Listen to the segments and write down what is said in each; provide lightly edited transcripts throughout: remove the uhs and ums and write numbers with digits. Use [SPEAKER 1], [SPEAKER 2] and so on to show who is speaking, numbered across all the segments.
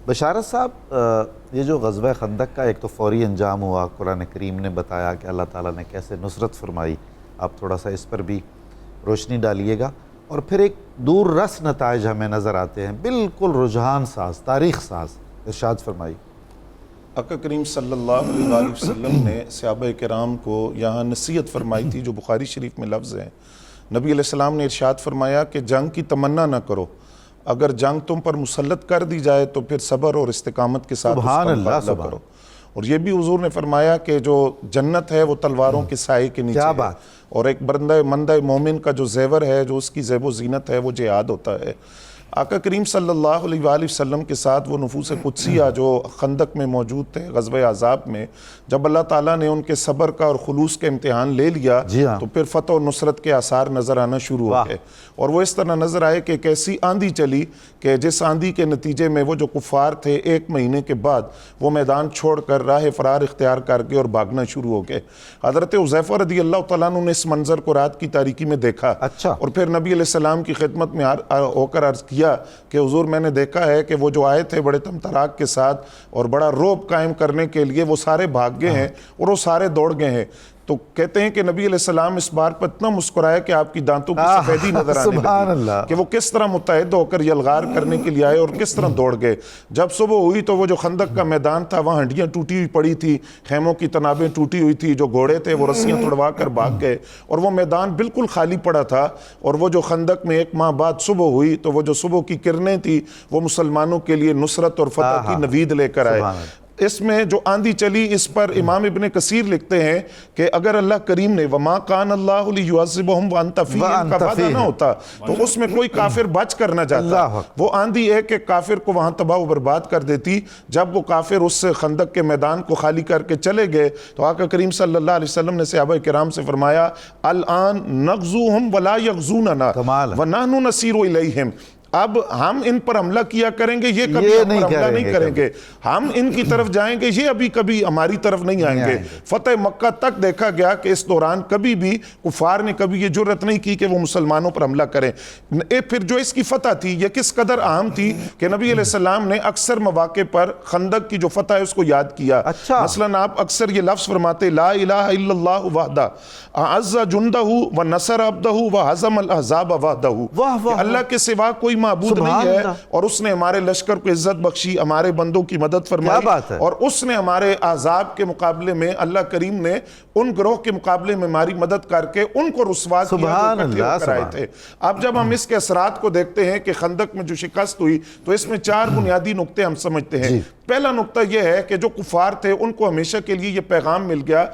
[SPEAKER 1] بشارت صاحب، یہ جو غزوہ خندق کا ایک تو فوری انجام ہوا، قرآن کریم نے بتایا کہ اللہ تعالیٰ نے کیسے نصرت فرمائی، آپ تھوڑا سا اس پر بھی روشنی ڈالیے گا، اور پھر ایک دور رس نتائج ہمیں نظر آتے ہیں بالکل رجحان ساز، تاریخ ساز، ارشاد فرمائی۔
[SPEAKER 2] آقا کریم صلی اللہ علیہ وآلہ وسلم نے صحابہ کرام کو یہاں نصیحت فرمائی تھی جو بخاری شریف میں لفظ ہے۔ نبی علیہ السلام نے ارشاد فرمایا کہ جنگ کی تمنا نہ کرو، اگر جنگ تم پر مسلط کر دی جائے تو پھر صبر اور استقامت کے ساتھ اس کا مقابلہ کرو۔ اور یہ بھی حضور نے فرمایا کہ جو جنت ہے وہ تلواروں کے سائے کے نیچے ہے، اور ایک مندہ مومن کا جو زیور ہے، جو اس کی زیب و زینت ہے، وہ جہاد ہوتا ہے۔ آقا کریم صلی اللہ علیہ وآلہ وسلم کے ساتھ وہ نفوس قدسیہ جو خندق میں موجود تھے غزوہ احزاب میں، جب اللہ تعالیٰ نے ان کے صبر کا اور خلوص کا امتحان لے لیا تو پھر فتح و نصرت کے آثار نظر آنا شروع ہو گئے، اور وہ اس طرح نظر آئے کہ ایک ایسی آندھی چلی کہ جس آندھی کے نتیجے میں وہ جو کفار تھے ایک مہینے کے بعد وہ میدان چھوڑ کر راہ فرار اختیار کر کے اور بھاگنا شروع ہو گئے۔ حضرت حذیفہ رضی اللہ تعالیٰ عنہ نے اس منظر کو رات کی تاریکی میں دیکھا، اور پھر نبی علیہ السلام کی خدمت میں ہو کر عرض کیا کہ حضور میں نے دیکھا ہے کہ وہ جو آئے تھے بڑے تمطراق کے ساتھ اور بڑا رعب قائم کرنے کے لیے، وہ سارے بھاگ گئے ہیں اور وہ سارے دوڑ گئے ہیں۔ تو کہتے ہیں کہ نبی علیہ السلام اس بار پر اتنا مسکرائے کہ آپ کی دانتوں کی سفیدی نظر آنے لگی کہ وہ کس طرح متحد ہو کر یلغار کرنے کے لیے آئے اور کس طرح دوڑ گئے۔ جب صبح ہوئی تو وہ جو خندق کا میدان تھا وہاں ہنڈیاں ٹوٹی ہوئی پڑی تھی، خیموں کی تنابیں ٹوٹی ہوئی تھی، جو گھوڑے تھے وہ رسیاں توڑوا کر بھاگ گئے، اور وہ میدان بالکل خالی پڑا تھا۔ اور وہ جو خندق میں 1 ماہ بعد صبح ہوئی تو وہ جو صبح کی کرنیں تھی وہ مسلمانوں کے لیے نصرت اور فتح کی نوید لے کر آئے۔ اس میں جو آندھی چلی، اس پر امام ابن کثیر لکھتے ہیں کہ اگر اللہ کریم نے وَمَا كَانَ اللَّهُ لِيُعَذِّبَهُمْ وَأَنْتَ فِيهِمْ کا وعدہ نہ ہوتا تو اس میں کوئی کافر بچ کر نہ جاتا۔ وہ آندھی ایک ایک کافر کو وہاں تباہ و برباد کر دیتی۔ جب وہ کافر اس خندق کے میدان کو خالی کر کے چلے گئے تو آقا کریم صلی اللہ علیہ وسلم نے صحابہ کرام سے فرمایا الآن نغزوہم ولا یغزوننا ونحن نسیر الیہم، اب ہم ان پر حملہ کیا کریں گے، یہ کبھی ہم پر حملہ نہیں کریں گے، ہم ان کی طرف جائیں گے، یہ ابھی کبھی ہماری طرف نہیں آئیں گے۔ فتح مکہ تک دیکھا گیا کہ اس دوران کبھی بھی کفار نے کبھی یہ جرأت نہیں کی کہ وہ مسلمانوں پر حملہ کریں۔ پھر جو اس کی فتح تھی یہ کس قدر اہم تھی کہ نبی علیہ السلام نے اکثر مواقع پر خندق کی جو فتح ہے اس کو یاد کیا۔ مثلا آپ اکثر یہ لفظ فرماتے لا الہ الا اللہ وحدہ اعز جندہ ونصر عبدہ وہزم الاحزاب وحدہ، کہ اللہ کے سوا کوئی معبود نہیں ہے اور اس نے ہمارے لشکر کو عزت بخشی، ہمارے بندوں کی مدد فرمائی، اور اس نے ہمارے احزاب کے مقابلے میں اللہ کریم نے ان گروہ کے مقابلے میں ہماری مدد کر کے ان کو رسوا کیا جو اکٹھے ہو کر آئے تھے۔ اب جب ہم اس کے اثرات کو دیکھتے ہیں کہ خندق میں جو شکست ہوئی تو اس میں 4 بنیادی نقطے ہم سمجھتے ہیں۔ پہلا نقطہ یہ ہے کہ جو کفار تھے ان کو ہمیشہ کے لیے یہ پیغام مل گیا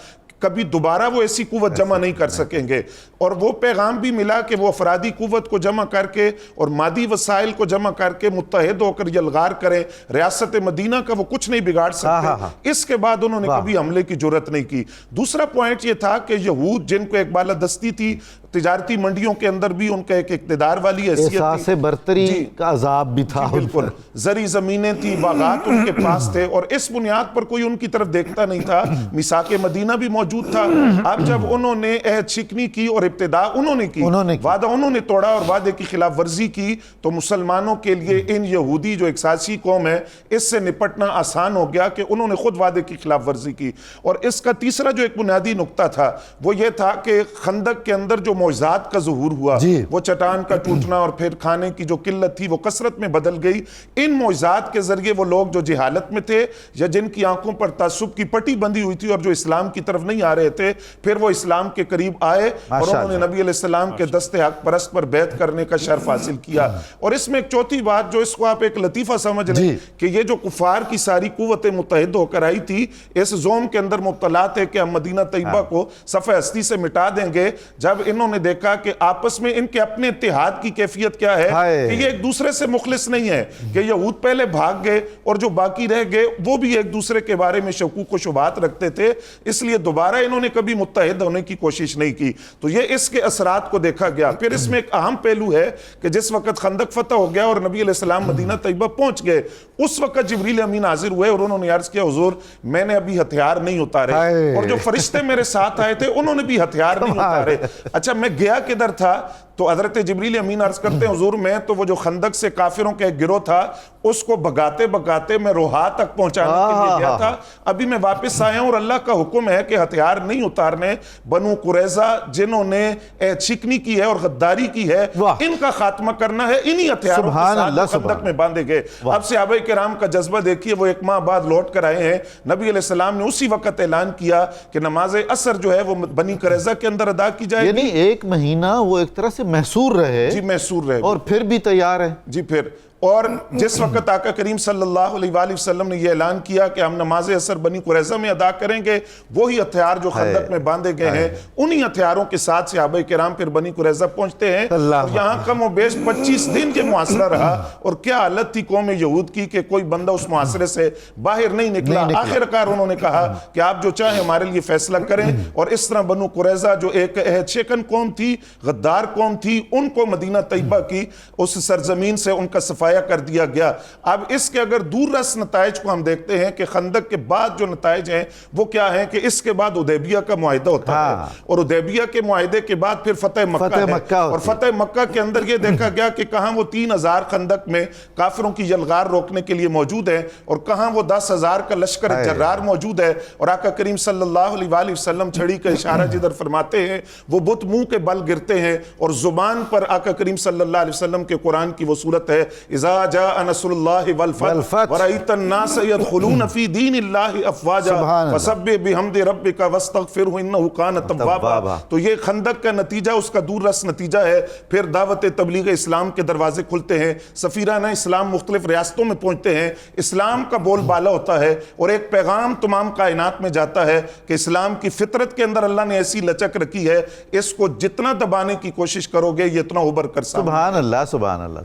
[SPEAKER 2] کبھی دوبارہ وہ ایسی قوت جمع نہیں کر سکیں گے، اور وہ پیغام بھی ملا کہ وہ افرادی قوت کو جمع کر کے اور مادی وسائل کو جمع کر کے متحد ہو کر یلغار کریں، ریاست مدینہ کا وہ کچھ نہیں بگاڑ سکتے۔ اس کے بعد انہوں نے کبھی حملے کی جرأت نہیں کی۔ دوسرا پوائنٹ یہ تھا کہ یہود جن کو ایک بالادستی تھی، تجارتی منڈیوں کے اندر بھی ان کا ایک اقتدار والی حیثیت تھی،
[SPEAKER 1] احساس برتری کا عذاب بھی تھا،
[SPEAKER 2] بالکل زرعی زمینیں تھی، باغات ان کے پاس تھے، اور اس بنیاد پر کوئی ان کی طرف دیکھتا نہیں تھا۔ میثاق مدینہ بھی موجود تھا۔ اب جب انہوں نے عہد شکنی کی اور ابتدا انہوں نے کی، وعدہ انہوں نے توڑا اور وعدے کی خلاف ورزی کی، تو مسلمانوں کے لیے ان یہودی جو ایک سازشی قوم ہے اس سے نپٹنا آسان ہو گیا کہ انہوں نے خود وعدے کی خلاف ورزی کی۔ اور اس کا تیسرا جو ایک بنیادی نقطہ تھا وہ یہ تھا کہ خندق کے اندر جو معجزات کا ظہور ہوا، وہ چٹان کا ٹوٹنا اور پھر کھانے کی جو قلت تھی وہ کثرت میں بدل گئی۔ ان معجزات کے ذریعے وہ لوگ جو جہالت میں تھے یا جن کی آنکھوں پر تعصب کی پٹی بندھی ہوئی تھی اور جو اسلام کی طرف نہیں آ رہے تھے، پھر وہ اسلام کے قریب آئے اور انہوں نے نبی علیہ السلام کے دست حق پرست پر بیعت کرنے کا شرف حاصل کیا۔ اور اس میں ایک چوتھی بات جو اس کو آپ ایک لطیفہ سمجھ لیں کہ یہ جو کفار کی ساری قوتیں متحد ہو کر آئی تھی اس زوم کے اندر مبتلا تھے کہ ہم مدینہ طیبہ کو صفحہ ہستی سے مٹا دیں گے۔ جب انہوں نے دیکھا کہ آپس میں ان کے اپنے اتحاد کی کیفیت کیا ہے کہ یہ ایک دوسرے سے مخلص نہیں ہے، کہ یہود پہلے بھاگ گئے اور جو باقی رہ گئے وہ بھی ایک دوسرے کے بارے میں شکوک و شبہات رکھتے تھے، اس لیے دوبارہ انہوں نے کبھی متحد ہونے کی کوشش نہیں کی۔ تو یہ اس کے اثرات کو دیکھا گیا۔ پھر اس میں ایک اہم پہلو ہے کہ جس وقت خندق فتح ہو گیا اور نبی علیہ السلام مدینہ طیبہ پہنچ گئے، اس وقت جبریل امین حاضر ہوئے اور انہوں نے عرض کیا حضور میں نے ابھی ہتھیار نہیں اتارے، اور جو فرشتے میرے ساتھ آئے تھے انہوں نے بھی ہتھیار نہیں اتارے۔ اچھا میں گیا کدھر تھا؟ تو حضرت جبریل امین عرض کرتے ہیں حضور میں تو وہ جو خندق سے کافروں کا ایک گروہ تھا اس کو بھگاتے بھگاتے میں روحا تک پہنچانے کے لیے گیا تھا، ابھی میں واپس آیا ہوں اور اللہ کا حکم ہے کہ ہتھیار نہیں اتارنے، بنو قریظہ جنہوں نے چکنی کی ہے اور غداری کی ہے ان کا خاتمہ کرنا ہے، انہی ہتھیاروں کے ساتھ جو خندق میں باندھے گئے۔ اب صحابہ کرام کا جذبہ دیکھیے، وہ 1 ماہ بعد لوٹ کر آئے ہیں، نبی علیہ السلام نے اسی وقت اعلان کیا کہ نماز عصر جو ہے وہ بنی قریظہ کے اندر ادا کی جائے گی۔
[SPEAKER 1] یعنی 1 مہینہ وہ ایک طرح سے محصور رہے،
[SPEAKER 2] جی محصور رہے،
[SPEAKER 1] اور پھر بھی تیار ہے۔
[SPEAKER 2] جی پھر اور جس وقت آقا کریم صلی اللہ علیہ وآلہ وسلم نے یہ اعلان کیا کہ ہم نماز عصر بنی قریظہ میں ادا کریں گے، وہی ہتھیار جو خندق میں باندھے گئے ہیں انہی ہتھیاروں کے ساتھ صحابہ کرام پھر بنی قریظہ پہنچتے ہیں، اور یہاں کم و بیش 25 دن یہ معاشرہ رہا، اور کیا حالت تھی قوم یہود کی کہ کوئی بندہ اس معاشرے سے باہر نہیں نکلا۔ آخر کار انہوں نے کہا کہ آپ جو چاہیں ہمارے لیے فیصلہ کریں، اور اس طرح بنو قریظہ جو ایک عہد شکن قوم تھی، غدار قوم تھی، ان کو مدینہ طیبہ کی اس سرزمین سے ان کا صفایا کر دیا گیا۔ اب اس کے اگر دور رس نتائج کو ہم دیکھتے ہیں کہ خندق کے بعد جو نتائج ہیں وہ کیا ہیں کہ اس کے بعد حدیبیہ کا معاہدہ ہوتا ہے، اور حدیبیہ کے معاہدے کے بعد پھر فتح مکہ ہے، اور فتح مکہ کے اندر یہ دیکھا گیا کہ کہاں وہ 3000 خندق میں کافروں کی یلغار روکنے کے لیے موجود ہیں، اور کہاں وہ 10,000 کا لشکر جرار موجود ہے، اور آقا کریم صلی اللہ علیہ وآلہ وسلم چھڑی کا اشارہ جدھر فرماتے ہیں وہ بت منہ کے بل گرتے ہیں، اور زبان پر آقا کریم صلی اللہ علیہ وسلم کے قرآن کی وہ صورت ہے اذا جاء نصر اللہ والفتح ورأیت الناس يدخلون فی دین اللہ افواجا فسبح بحمد ربک واستغفرہ انہ کان توابا۔ تو یہ خندق کا نتیجہ، اس کا دور رس نتیجہ ہے۔ پھر دعوت تبلیغ اسلام کے دروازے کھلتے ہیں، سفیرانہ اسلام مختلف ریاستوں میں پہنچتے ہیں، اسلام کا بول بالا ہوتا ہے، اور ایک پیغام تمام کائنات میں جاتا ہے کہ اسلام کی فطرت کے اندر اللہ نے ایسی لچک رکھی ہے، اس کو جتنا دبانے کی کوشش کرو گے یہ اتنا ابھر کر سامنے۔
[SPEAKER 1] سبحان اللہ، سبحان اللہ۔